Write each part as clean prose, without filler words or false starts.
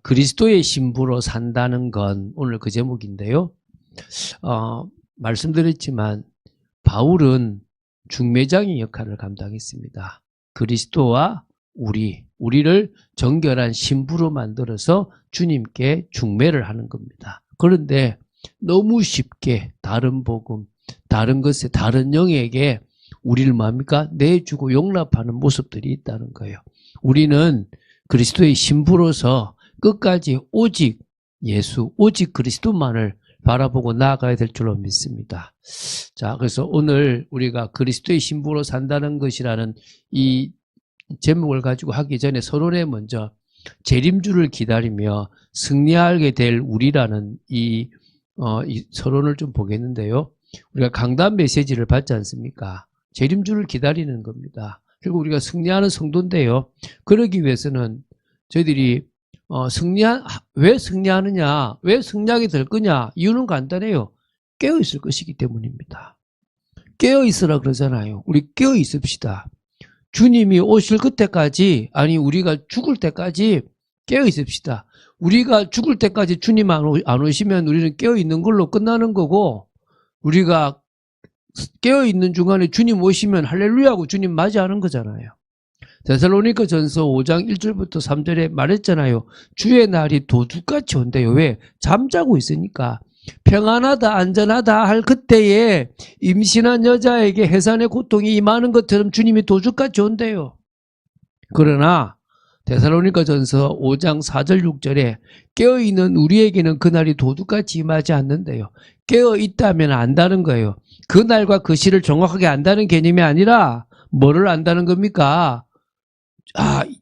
그리스도의 신부로 산다는 건 오늘 그 제목인데요. 말씀드렸지만 바울은 중매장의 역할을 감당했습니다. 그리스도와 우리를 정결한 신부로 만들어서 주님께 중매를 하는 겁니다. 그런데 너무 쉽게 다른 복음, 다른 것에, 다른 영에게 우리를 뭡니까? 내주고 용납하는 모습들이 있다는 거예요. 우리는 그리스도의 신부로서 끝까지 오직 예수, 오직 그리스도만을 바라보고 나아가야 될 줄로 믿습니다. 자, 그래서 오늘 우리가 그리스도의 신부로 산다는 것이라는 이 제목을 가지고 하기 전에 서론에 먼저 재림주를 기다리며 승리하게 될 우리라는 이 서론을 좀 보겠는데요. 우리가 강단 메시지를 받지 않습니까? 재림주를 기다리는 겁니다. 그리고 우리가 승리하는 성도인데요. 그러기 위해서는 저희들이 왜 승리하느냐, 왜 승리하게 될 거냐, 이유는 간단해요. 깨어있을 것이기 때문입니다. 깨어있으라 그러잖아요. 우리 깨어있읍시다. 주님이 오실 그때까지, 아니 우리가 죽을 때까지 깨어있읍시다. 우리가 죽을 때까지 주님 안 오시면 우리는 깨어있는 걸로 끝나는 거고, 우리가 깨어있는 중간에 주님 오시면 할렐루야하고 주님 맞이하는 거잖아요. 데살로니가 전서 5장 1절부터 3절에 말했잖아요. 주의 날이 도둑같이 온대요. 왜? 잠자고 있으니까. 평안하다 안전하다 할 그때에 임신한 여자에게 해산의 고통이 임하는 것처럼 주님이 도둑같이 온대요. 그러나 데살로니가 전서 5장 4절 6절에 깨어있는 우리에게는 그날이 도둑같이 임하지 않는데요. 깨어있다면 안다는 거예요. 그날과 그 시를 정확하게 안다는 개념이 아니라 뭐를 안다는 겁니까?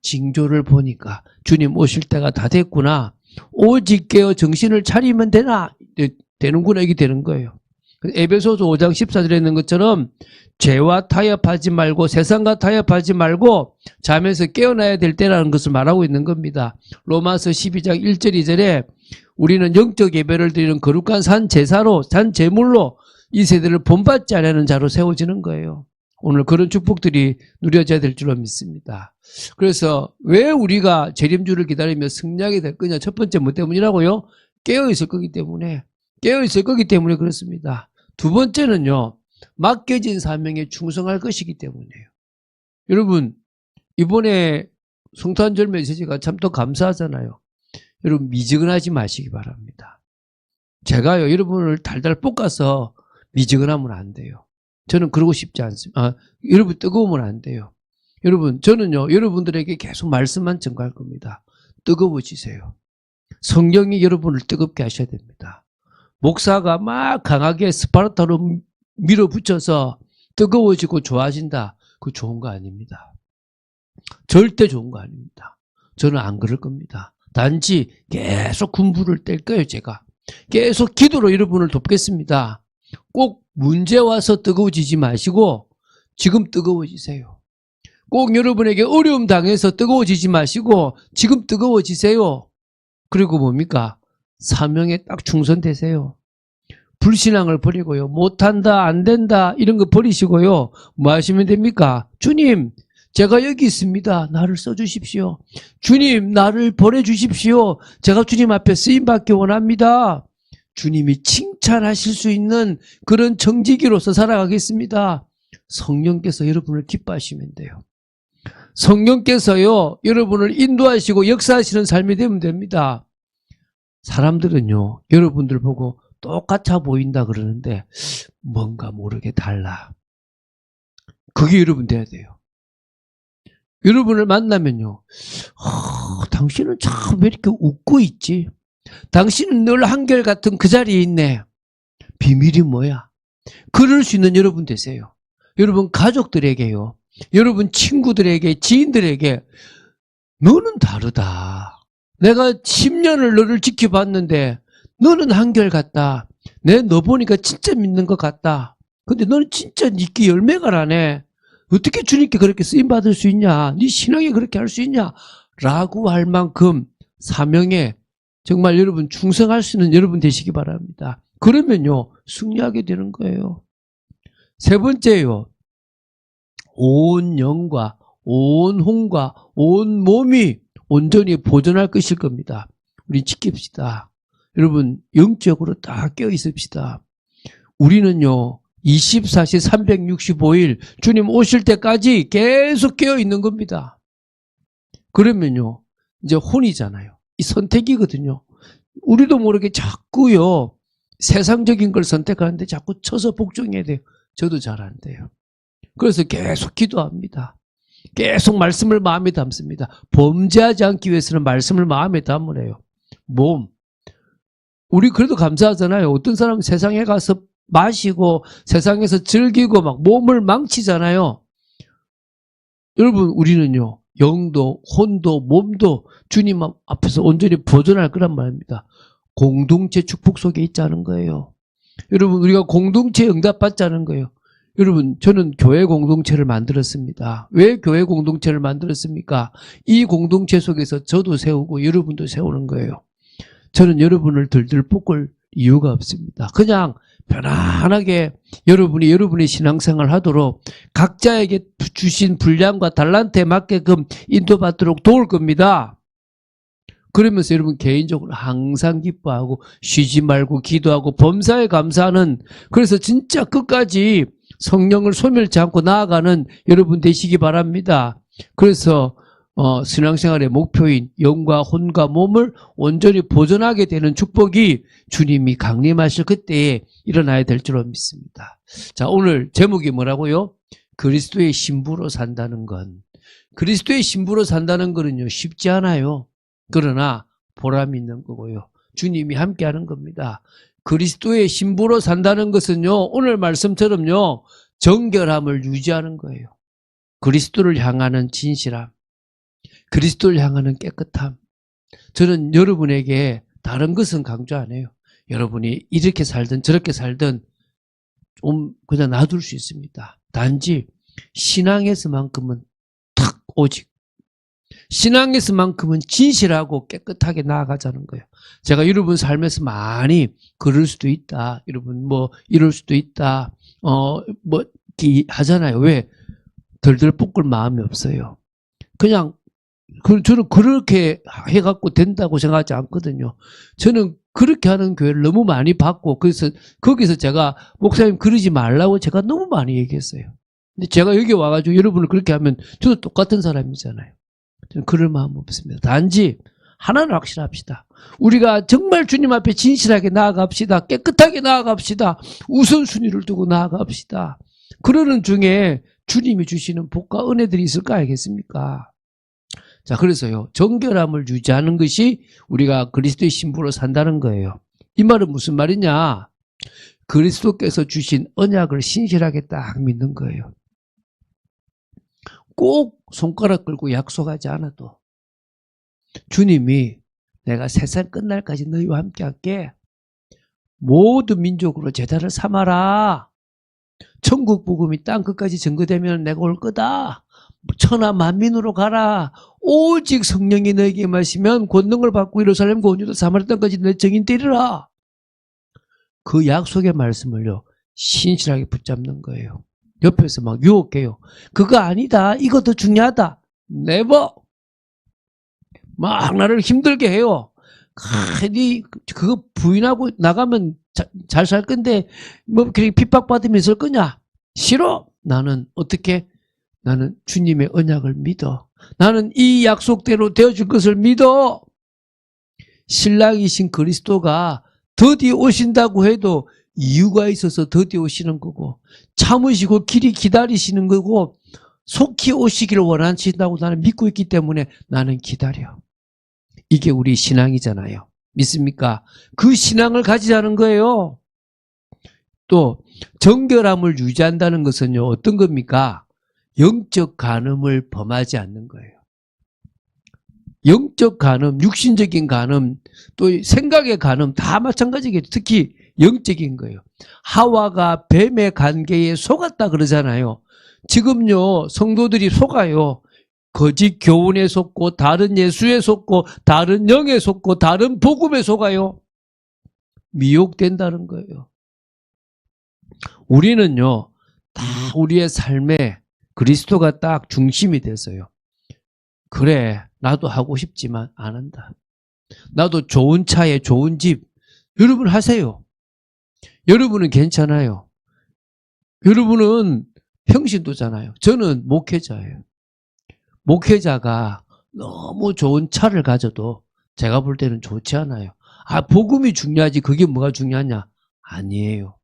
징조를 보니까 주님 오실 때가 다 됐구나. 오직 깨어 정신을 차리면 되는구나 이게 되는 거예요. 에베소서 5장 14절에 있는 것처럼 죄와 타협하지 말고 세상과 타협하지 말고 잠에서 깨어나야 될 때라는 것을 말하고 있는 겁니다. 로마서 12장 1절 2절에 우리는 영적 예배를 드리는 거룩한 산 제사로, 산 제물로 이 세대를 본받지 않는 자로 세워지는 거예요. 오늘 그런 축복들이 누려져야 될 줄로 믿습니다. 그래서 왜 우리가 재림주를 기다리며 승리하게 될 거냐? 첫 번째 뭐 때문이라고요? 깨어있을 거기 때문에. 깨어있을 거기 때문에 그렇습니다. 두 번째는요. 맡겨진 사명에 충성할 것이기 때문이에요. 여러분 이번에 성탄절 메시지가 참 또 감사하잖아요. 여러분 미지근하지 마시기 바랍니다. 제가요 여러분을 달달 볶아서 미지근하면 안 돼요. 저는 그러고 싶지 않습니다. 여러분 뜨거우면 안 돼요. 여러분 저는요 여러분들에게 계속 말씀만 전가할 겁니다. 뜨거워지세요. 성령이 여러분을 뜨겁게 하셔야 됩니다. 목사가 막 강하게 스파르타로 밀어붙여서 뜨거워지고 좋아진다. 그거 좋은 거 아닙니다. 절대 좋은 거 아닙니다. 저는 안 그럴 겁니다. 단지 계속 군부를 뗄 거예요. 제가 계속 기도로 여러분을 돕겠습니다. 꼭 문제 와서 뜨거워지지 마시고 지금 뜨거워지세요. 꼭 여러분에게 어려움 당해서 뜨거워지지 마시고 지금 뜨거워지세요. 그리고 뭡니까? 사명에 딱 충성되세요. 불신앙을 버리고요. 못한다, 안 된다 이런 거 버리시고요. 뭐 하시면 됩니까? 주님 제가 여기 있습니다. 나를 써주십시오. 주님 나를 보내주십시오. 제가 주님 앞에 쓰임받기 원합니다. 주님이 칭찬하실 수 있는 그런 정직이로서 살아가겠습니다. 성령께서 여러분을 기뻐하시면 돼요. 성령께서요 여러분을 인도하시고 역사하시는 삶이 되면 됩니다. 사람들은요 여러분들 보고 똑같아 보인다 그러는데 뭔가 모르게 달라. 그게 여러분 돼야 돼요. 여러분을 만나면요 당신은 참 왜 이렇게 웃고 있지? 당신은 늘 한결같은 그 자리에 있네. 비밀이 뭐야? 그럴 수 있는 여러분 되세요. 여러분 가족들에게요. 여러분 친구들에게 지인들에게 너는 다르다. 내가 10년을 너를 지켜봤는데 너는 한결같다. 너 보니까 진짜 믿는 것 같다. 근데 너는 진짜 믿기 열매가 나네. 어떻게 주님께 그렇게 쓰임받을 수 있냐? 네 신앙에 그렇게 할 수 있냐? 라고 할 만큼 사명에 정말 여러분 충성할 수 있는 여러분 되시기 바랍니다. 그러면요 승리하게 되는 거예요. 세 번째요. 온 영과 온 혼과 온 몸이 온전히 보존할 것일 겁니다. 우리 지킵시다. 여러분 영적으로 다 깨어 있읍시다. 우리는요 24시 365일 주님 오실 때까지 계속 깨어 있는 겁니다. 그러면요 이제 혼이잖아요. 이 선택이거든요. 우리도 모르게 자꾸요 세상적인 걸 선택하는데 자꾸 쳐서 복종해야 돼요. 저도 잘 안 돼요. 그래서 계속 기도합니다. 계속 말씀을 마음에 담습니다. 범죄하지 않기 위해서는 말씀을 마음에 담으래요. 몸. 우리 그래도 감사하잖아요. 어떤 사람은 세상에 가서 마시고 세상에서 즐기고 막 몸을 망치잖아요. 여러분 우리는요 영도 혼도 몸도 주님 앞에서 온전히 보존할 거란 말입니다. 공동체 축복 속에 있자는 거예요. 여러분 우리가 공동체에 응답받자는 거예요. 여러분 저는 교회 공동체를 만들었습니다. 왜 교회 공동체를 만들었습니까? 이 공동체 속에서 저도 세우고 여러분도 세우는 거예요. 저는 여러분을 들들 볶을 이유가 없습니다. 그냥 편안하게 여러분의 신앙생활 하도록 각자에게 주신 분량과 달란트에 맞게끔 인도받도록 도울 겁니다. 그러면서 여러분 개인적으로 항상 기뻐하고 쉬지 말고 기도하고 범사에 감사하는, 그래서 진짜 끝까지 성령을 소멸치 않고 나아가는 여러분 되시기 바랍니다. 그래서 신앙생활의 목표인 영과 혼과 몸을 온전히 보존하게 되는 축복이 주님이 강림하실 그때에 일어나야 될 줄로 믿습니다. 자, 오늘 제목이 뭐라고요? 그리스도의 신부로 산다는 건. 그리스도의 신부로 산다는 거는요 쉽지 않아요. 그러나 보람 있는 거고요. 주님이 함께하는 겁니다. 그리스도의 신부로 산다는 것은요 오늘 말씀처럼요 정결함을 유지하는 거예요. 그리스도를 향하는 진실함, 그리스도를 향하는 깨끗함. 저는 여러분에게 다른 것은 강조 안 해요. 여러분이 이렇게 살든 저렇게 살든 좀 그냥 놔둘 수 있습니다. 단지 신앙에서만큼은 탁 오직 신앙에서만큼은 진실하고 깨끗하게 나아가자는 거예요. 제가 여러분 삶에서 많이 그럴 수도 있다. 여러분 뭐 이럴 수도 있다. 뭐 하잖아요. 왜? 덜덜 볶을 마음이 없어요. 그냥 저는 그렇게 해갖고 된다고 생각하지 않거든요. 저는 그렇게 하는 교회를 너무 많이 봤고, 그래서 거기서 제가 목사님 그러지 말라고 제가 너무 많이 얘기했어요. 근데 제가 여기 와가지고 여러분을 그렇게 하면 저도 똑같은 사람이잖아요. 저는 그럴 마음 없습니다. 단지 하나는 확실합시다. 우리가 정말 주님 앞에 진실하게 나아갑시다. 깨끗하게 나아갑시다. 우선순위를 두고 나아갑시다. 그러는 중에 주님이 주시는 복과 은혜들이 있을 거 알겠습니까? 자, 그래서요 정결함을 유지하는 것이 우리가 그리스도의 신부로 산다는 거예요. 이 말은 무슨 말이냐? 그리스도께서 주신 언약을 신실하게 딱 믿는 거예요. 꼭 손가락 끌고 약속하지 않아도 주님이 내가 세상 끝날까지 너희와 함께 할게. 모든 민족으로 제자를 삼아라. 천국 복음이 땅 끝까지 전거되면 내가 올 거다. 천하 만민으로 가라. 오직 성령이 너에게 임하시면 권능을 받고 예루살렘과 온 유다 사마리아 땅까지 내 증인 되리라. 그 약속의 말씀을요 신실하게 붙잡는 거예요. 옆에서 막 유혹해요. 그거 아니다. 이거 더 중요하다. 네버. 막 나를 힘들게 해요. 네 그거 부인하고 나가면 잘 살 건데 뭐 그렇게 핍박받으면 있을 거냐? 싫어. 나는 어떻게? 나는 주님의 언약을 믿어. 나는 이 약속대로 되어줄 것을 믿어. 신랑이신 그리스도가 더디 오신다고 해도 이유가 있어서 더디 오시는 거고, 참으시고 길이 기다리시는 거고, 속히 오시기를 원하신다고 나는 믿고 있기 때문에 나는 기다려. 이게 우리 신앙이잖아요. 믿습니까? 그 신앙을 가지자는 거예요. 또 정결함을 유지한다는 것은요 어떤 겁니까? 영적 간음을 범하지 않는 거예요. 영적 간음, 육신적인 간음, 또 생각의 간음 다 마찬가지겠죠. 특히 영적인 거예요. 하와가 뱀의 관계에 속았다 그러잖아요. 지금요 성도들이 속아요. 거짓 교훈에 속고 다른 예수에 속고 다른 영에 속고 다른 복음에 속아요. 미혹된다는 거예요. 우리는요 다 우리의 삶에 그리스도가 딱 중심이 돼서요. 그래 나도 하고 싶지만 안 한다. 나도 좋은 차에 좋은 집. 여러분 하세요. 여러분은 괜찮아요. 여러분은 평신도잖아요. 저는 목회자예요. 목회자가 너무 좋은 차를 가져도 제가 볼 때는 좋지 않아요. 복음이 중요하지 그게 뭐가 중요하냐? 아니에요.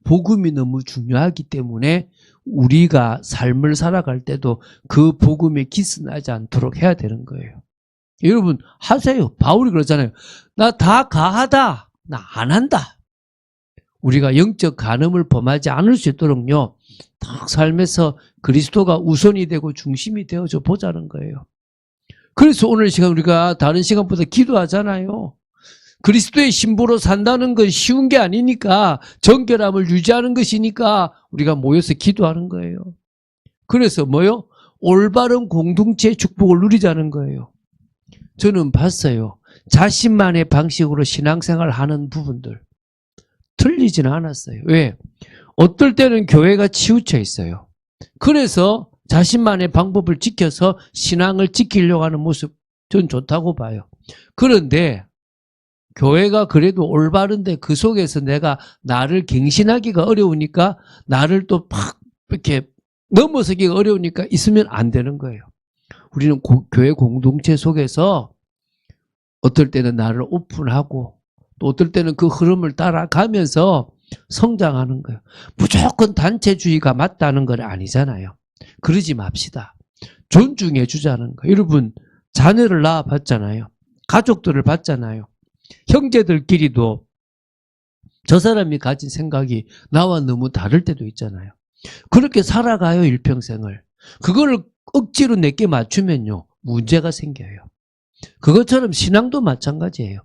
복음이 너무 중요하기 때문에 우리가 삶을 살아갈 때도 그 복음에 기스나지 않도록 해야 되는 거예요. 여러분 하세요. 바울이 그러잖아요. 나 다 가하다. 나 안 한다. 우리가 영적 간음을 범하지 않을 수 있도록요. 딱 삶에서 그리스도가 우선이 되고 중심이 되어져 보자는 거예요. 그래서 오늘 시간 우리가 다른 시간보다 기도하잖아요. 그리스도의 신부로 산다는 건 쉬운 게 아니니까 정결함을 유지하는 것이니까 우리가 모여서 기도하는 거예요. 그래서 뭐요? 올바른 공동체의 축복을 누리자는 거예요. 저는 봤어요. 자신만의 방식으로 신앙생활을 하는 부분들 틀리지는 않았어요. 왜? 어떨 때는 교회가 치우쳐 있어요. 그래서 자신만의 방법을 지켜서 신앙을 지키려고 하는 모습 전 좋다고 봐요. 그런데 교회가 그래도 올바른데 그 속에서 내가 나를 갱신하기가 어려우니까 나를 또 막 이렇게 넘어서기가 어려우니까 있으면 안 되는 거예요. 우리는 교회 공동체 속에서 어떨 때는 나를 오픈하고 또 어떨 때는 그 흐름을 따라가면서 성장하는 거예요. 무조건 단체주의가 맞다는 건 아니잖아요. 그러지 맙시다. 존중해 주자는 거예요. 여러분 자녀를 낳아봤잖아요. 가족들을 봤잖아요. 형제들끼리도 저 사람이 가진 생각이 나와 너무 다를 때도 있잖아요. 그렇게 살아가요 일평생을. 그걸 억지로 내게 맞추면요 문제가 생겨요. 그것처럼 신앙도 마찬가지예요.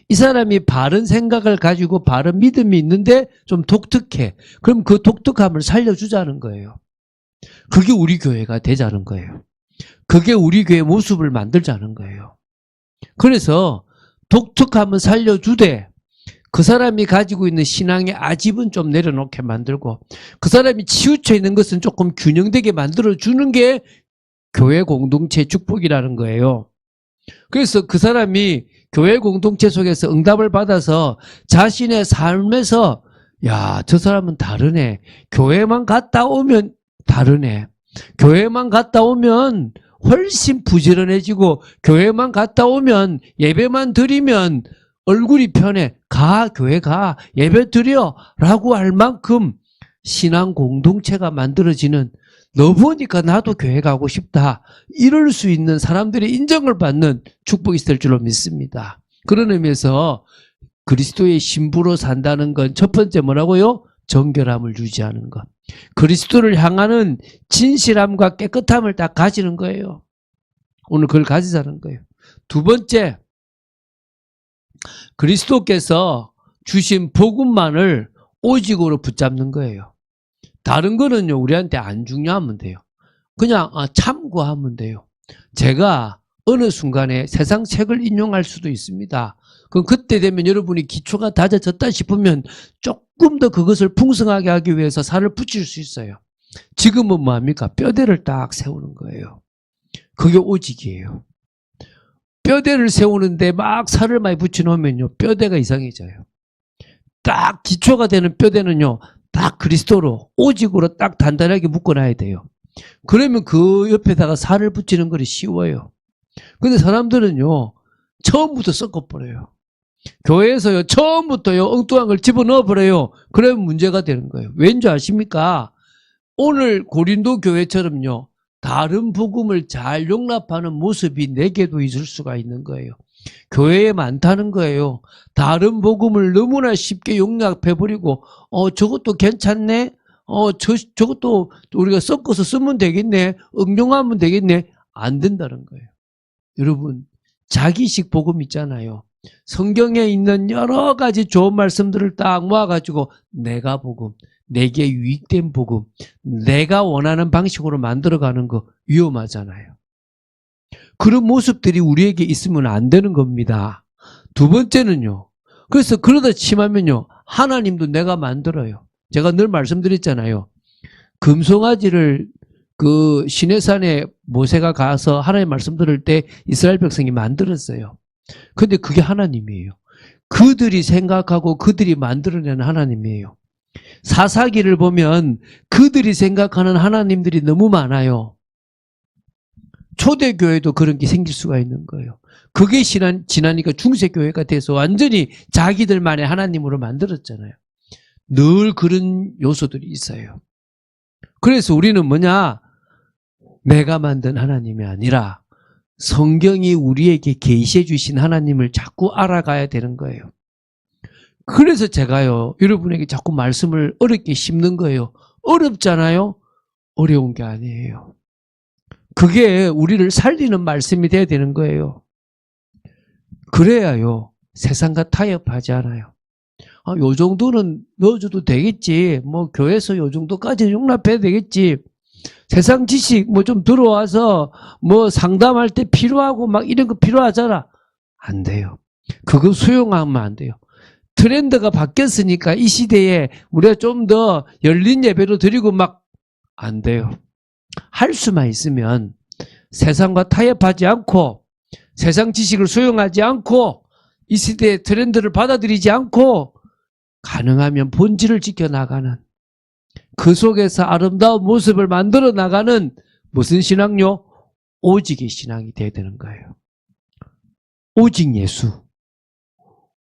이 사람이 바른 생각을 가지고 바른 믿음이 있는데 좀 독특해. 그럼 그 독특함을 살려주자는 거예요. 그게 우리 교회가 되자는 거예요. 그게 우리 교회의 모습을 만들자는 거예요. 그래서 독특함은 살려주되 그 사람이 가지고 있는 신앙의 아집은 좀 내려놓게 만들고 그 사람이 치우쳐 있는 것은 조금 균형되게 만들어주는 게 교회 공동체의 축복이라는 거예요. 그래서 그 사람이 교회 공동체 속에서 응답을 받아서 자신의 삶에서 야, 저 사람은 다르네. 교회만 갔다 오면 다르네. 교회만 갔다 오면 훨씬 부지런해지고 교회만 갔다 오면 예배만 드리면 얼굴이 편해. 교회 가. 예배 드려. 라고 할 만큼 신앙 공동체가 만들어지는 너 보니까 나도 교회 가고 싶다. 이럴 수 있는 사람들의 인정을 받는 축복이 있을 줄로 믿습니다. 그런 의미에서 그리스도의 신부로 산다는 건 첫 번째 뭐라고요? 정결함을 유지하는 것. 그리스도를 향하는 진실함과 깨끗함을 딱 가지는 거예요. 오늘 그걸 가지자는 거예요. 두 번째, 그리스도께서 주신 복음만을 오직으로 붙잡는 거예요. 다른 거는요 우리한테 안 중요하면 돼요. 그냥 참고하면 돼요. 제가 어느 순간에 세상 책을 인용할 수도 있습니다. 그럼 그때 되면 여러분이 기초가 다져졌다 싶으면 조금 더 그것을 풍성하게 하기 위해서 살을 붙일 수 있어요. 지금은 뭐합니까? 뼈대를 딱 세우는 거예요. 그게 오직이에요. 뼈대를 세우는데 막 살을 많이 붙여놓으면요 뼈대가 이상해져요. 딱 기초가 되는 뼈대는요 딱 그리스도로 오직으로 딱 단단하게 묶어놔야 돼요. 그러면 그 옆에다가 살을 붙이는 것이 쉬워요. 근데 사람들은요 처음부터 섞어버려요. 교회에서요 처음부터요 엉뚱한 걸 집어넣어 버려요. 그러면 문제가 되는 거예요. 왠지 아십니까? 오늘 고린도 교회처럼요 다른 복음을 잘 용납하는 모습이 내게도 있을 수가 있는 거예요. 교회에 많다는 거예요. 다른 복음을 너무나 쉽게 용납해버리고 저것도 괜찮네. 저것도 우리가 섞어서 쓰면 되겠네. 응용하면 되겠네. 안 된다는 거예요. 여러분 자기식 복음 있잖아요. 성경에 있는 여러 가지 좋은 말씀들을 딱 모아가지고 내가 복음, 내게 유익된 복음, 내가 원하는 방식으로 만들어가는 거 위험하잖아요. 그런 모습들이 우리에게 있으면 안 되는 겁니다. 두 번째는요. 그래서 그러다 치마면요. 하나님도 내가 만들어요. 제가 늘 말씀드렸잖아요. 금송아지를 그 시내산에 모세가 가서 하나님 말씀 들을 때 이스라엘 백성이 만들었어요. 근데 그게 하나님이에요. 그들이 생각하고 그들이 만들어내는 하나님이에요. 사사기를 보면 그들이 생각하는 하나님들이 너무 많아요. 초대교회도 그런 게 생길 수가 있는 거예요. 그게 지나니까 중세교회가 돼서 완전히 자기들만의 하나님으로 만들었잖아요. 늘 그런 요소들이 있어요. 그래서 우리는 뭐냐? 내가 만든 하나님이 아니라 성경이 우리에게 계시해 주신 하나님을 자꾸 알아가야 되는 거예요. 그래서 제가요, 여러분에게 자꾸 말씀을 어렵게 씹는 거예요. 어렵잖아요? 어려운 게 아니에요. 그게 우리를 살리는 말씀이 돼야 되는 거예요. 그래야요, 세상과 타협하지 않아요. 요 정도는 넣어줘도 되겠지. 뭐, 교회에서 요 정도까지 용납해야 되겠지. 세상 지식 뭐 좀 들어와서 뭐 상담할 때 필요하고 막 이런 거 필요하잖아. 안 돼요. 그거 수용하면 안 돼요. 트렌드가 바뀌었으니까 이 시대에 우리가 좀 더 열린 예배로 드리고 막 안 돼요. 할 수만 있으면 세상과 타협하지 않고 세상 지식을 수용하지 않고 이 시대의 트렌드를 받아들이지 않고 가능하면 본질을 지켜나가는 그 속에서 아름다운 모습을 만들어 나가는 무슨 신앙요? 오직의 신앙이 돼야 되는 거예요. 오직 예수,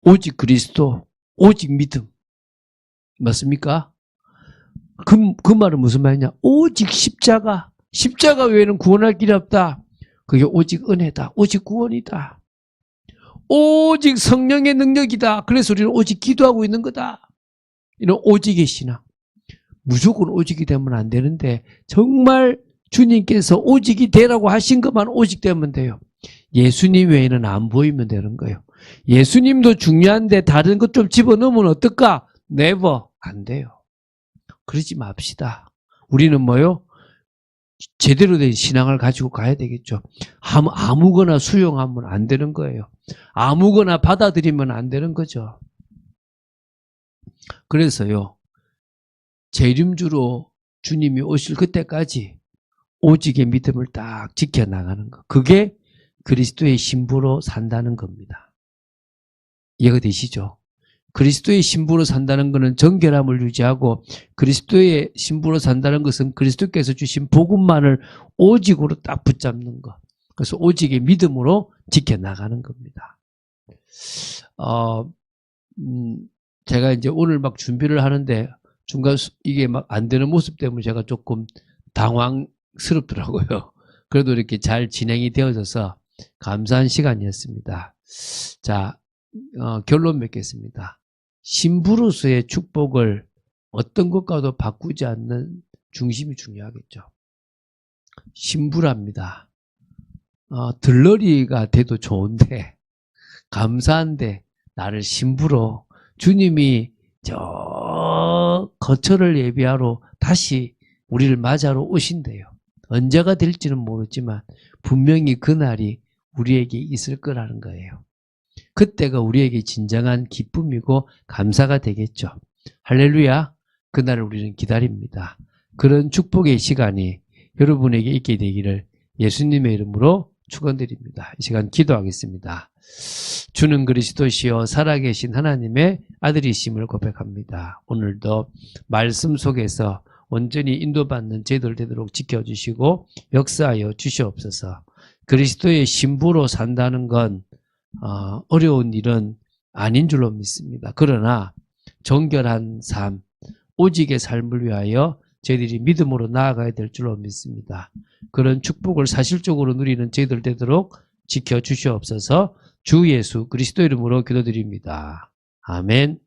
오직 그리스도, 오직 믿음. 맞습니까? 그 말은 무슨 말이냐? 오직 십자가. 십자가 외에는 구원할 길이 없다. 그게 오직 은혜다. 오직 구원이다. 오직 성령의 능력이다. 그래서 우리는 오직 기도하고 있는 거다. 이런 오직의 신앙. 무조건 오직이 되면 안 되는데 정말 주님께서 오직이 되라고 하신 것만 오직 되면 돼요. 예수님 외에는 안 보이면 되는 거예요. 예수님도 중요한데 다른 것 좀 집어넣으면 어떨까? never. 안 돼요. 그러지 맙시다. 우리는 뭐요? 제대로 된 신앙을 가지고 가야 되겠죠. 아무거나 수용하면 안 되는 거예요. 아무거나 받아들이면 안 되는 거죠. 그래서요, 재림주로 주님이 오실 그때까지 오직의 믿음을 딱 지켜나가는 거. 그게 그리스도의 신부로 산다는 겁니다. 이해가 되시죠? 그리스도의 신부로 산다는 것은 정결함을 유지하고 그리스도의 신부로 산다는 것은 그리스도께서 주신 복음만을 오직으로 딱 붙잡는 것. 그래서 오직의 믿음으로 지켜나가는 겁니다. 제가 이제 오늘 막 준비를 하는데 중간 이게 막 안 되는 모습 때문에 제가 조금 당황스럽더라고요. 그래도 이렇게 잘 진행이 되어져서 감사한 시간이었습니다. 자, 결론 맺겠습니다. 신부로서의 축복을 어떤 것과도 바꾸지 않는 중심이 중요하겠죠. 신부랍니다. 들러리가 돼도 좋은데 감사한데 나를 신부로 주님이 저 거처를 예비하러 다시 우리를 맞이하러 오신대요. 언제가 될지는 모르지만 분명히 그날이 우리에게 있을 거라는 거예요. 그때가 우리에게 진정한 기쁨이고 감사가 되겠죠. 할렐루야. 그날을 우리는 기다립니다. 그런 축복의 시간이 여러분에게 있게 되기를 예수님의 이름으로 축원드립니다. 이 시간 기도하겠습니다. 주는 그리스도시요 살아계신 하나님의 아들이심을 고백합니다. 오늘도 말씀 속에서 온전히 인도받는 저희들 되도록 지켜주시고 역사하여 주시옵소서. 그리스도의 신부로 산다는 건 어려운 일은 아닌 줄로 믿습니다. 그러나 정결한 삶, 오직의 삶을 위하여 저희들이 믿음으로 나아가야 될 줄로 믿습니다. 그런 축복을 사실적으로 누리는 저희들 되도록 지켜주시옵소서. 주 예수 그리스도 이름으로 기도드립니다. 아멘.